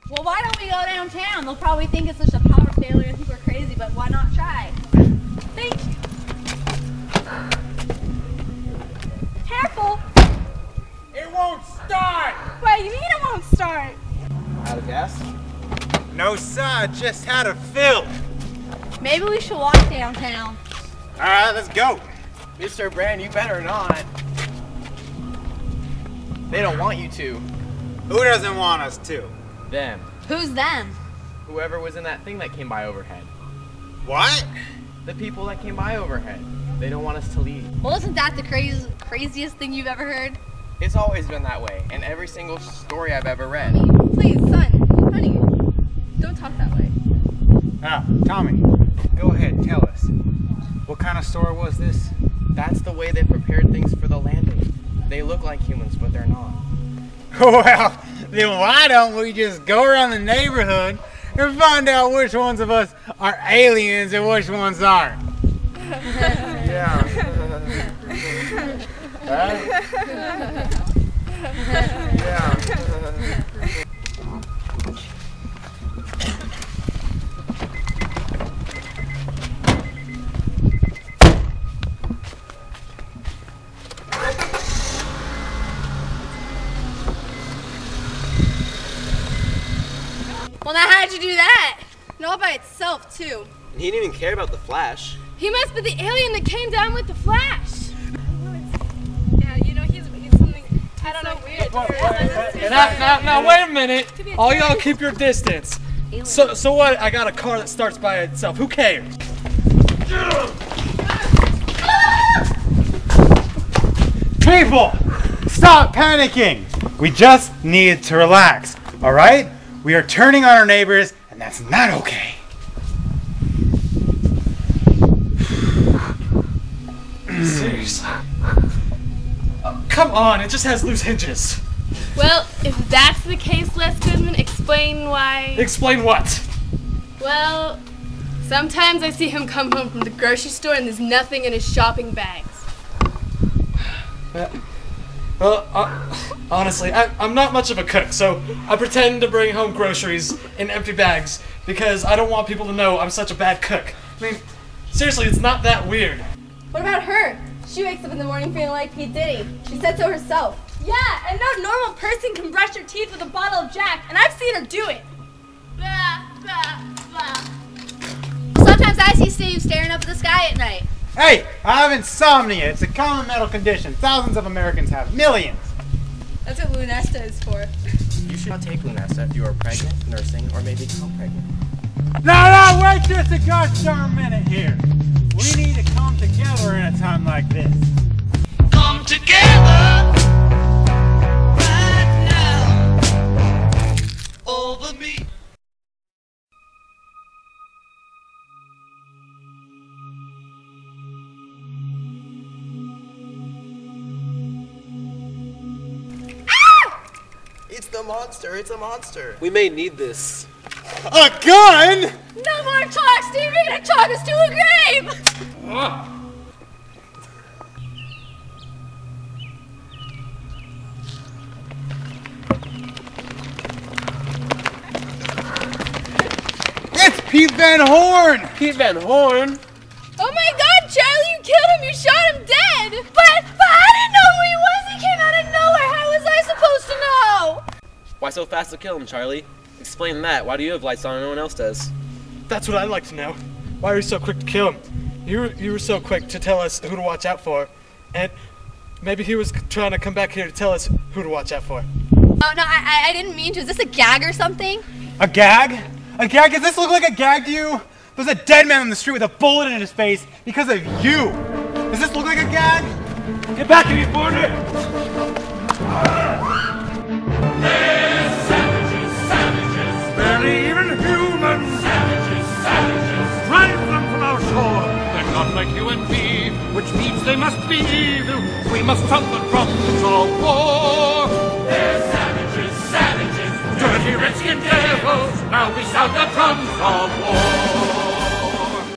Well, why don't we go downtown? They'll probably think it's just a power failure and think we're crazy, but why not try? Thank you. Careful! It won't start! What do you mean it won't start? Out of gas? No, sir, just had a fill. Maybe we should walk downtown. All right, let's go. Mr. Brand, you better not. They don't want you to. Who doesn't want us to? Them. Who's them? Whoever was in that thing that came by overhead. What? The people that came by overhead. They don't want us to leave. Well, isn't that the craziest thing you've ever heard? It's always been that way, in every single story I've ever read. Please, son, honey, don't talk that way. Tommy, go ahead, tell us. What kind of story was this? That's the way they prepared things for the landing. They look like humans, but they're not. Well, then why don't we just go around the neighborhood and find out which ones of us are aliens and which ones aren't? Yeah. Yeah. Well, now how'd you do that? And all by itself, too. And he didn't even care about the Flash. He must be the alien that came down with the Flash. Yeah, you know, he's something, I don't know, weird. Now, wait a minute. All y'all keep your distance. So what? I got a car that starts by itself. Who cares? People, stop panicking. We just need to relax, all right? We are turning on our neighbors, and that's not okay. Seriously. Come on, it just has loose hinges. Well, if that's the case, Les Goodman, explain why. Explain what? Well, sometimes I see him come home from the grocery store and there's nothing in his shopping bags. Honestly, I'm not much of a cook, so I pretend to bring home groceries in empty bags because I don't want people to know I'm such a bad cook. I mean, seriously, it's not that weird. What about her? She wakes up in the morning feeling like P. Diddy. She said so herself. Yeah, and no normal person can brush their teeth with a bottle of Jack, and I've seen her do it. Blah, blah, blah. Sometimes I see Steve staring up at the sky at night. Hey, I have insomnia. It's a common medical condition. Thousands of Americans have. Millions. That's what Lunesta is for. You should not take Lunesta if you are pregnant, nursing, or maybe become pregnant. No, wait just a gosh darn minute here. We need to come together in a time like this. Come together right now over me. It's the monster, it's a monster. We may need this. A gun? No more talk, Steve. You're gonna talk us to a grave. It's Pete Van Horn. Pete Van Horn? Oh my God, Charlie, you killed him! You shot him dead! But I didn't know who he was. He came out of nowhere. How was I supposed to know? Why so fast to kill him, Charlie? Explain that. Why do you have lights on and no one else does? That's what I'd like to know. Why were you so quick to kill him? You were so quick to tell us who to watch out for. And maybe he was trying to come back here to tell us who to watch out for. Oh, no, I didn't mean to. Is this a gag or something? A gag? A gag? Does this look like a gag to you? There's a dead man on the street with a bullet in his face because of you. Does this look like a gag? Get back to me, Border! They're savages, savages, barely even human. Savages, savages, drive them from our shore. They're not like you and me, which means they must be evil. We must stop the drums of war. They're savages, savages, dirty redskin devils. Now we sound the drums of war.